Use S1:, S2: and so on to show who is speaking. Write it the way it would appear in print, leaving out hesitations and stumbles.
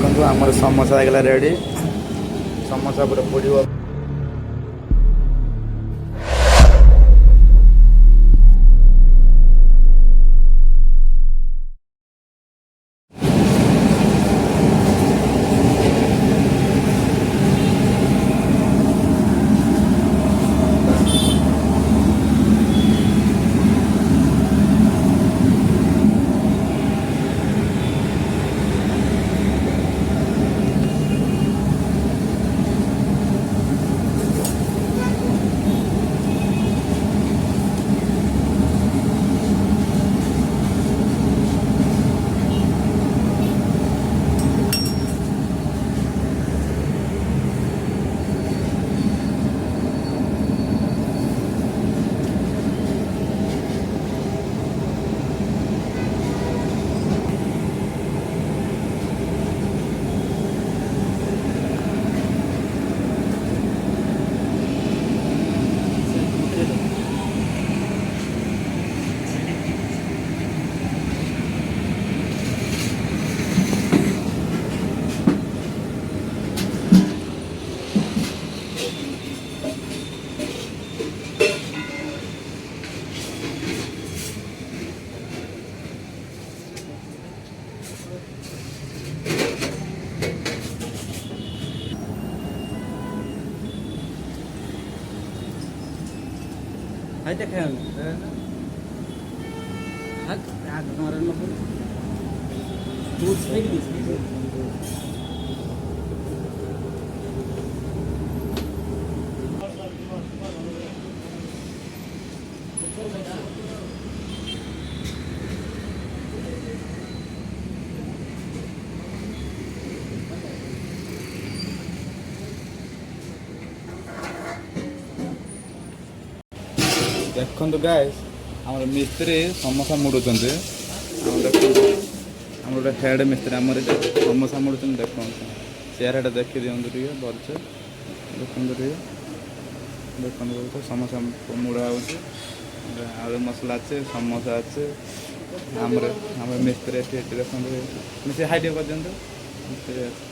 S1: देखो आमर समोसा होगा रेडी समोसा पूरा पड़ो
S2: Hadi kan. Hak ada kemarin mah. Tools like this.
S1: देखो गाइस आम मिस्त्री समोसा मुड़ुं आम गोटे हेड मिस्त्री आम समोसा मुड़ुं देखो चेहरा देखी दिखाँ टे भलसे देखो टे देखो समोसा मुड़ा हो आलू मसला अच्छे समोसा अच्छे आम मिस्त्री देखो मिस्त्री हाइट कर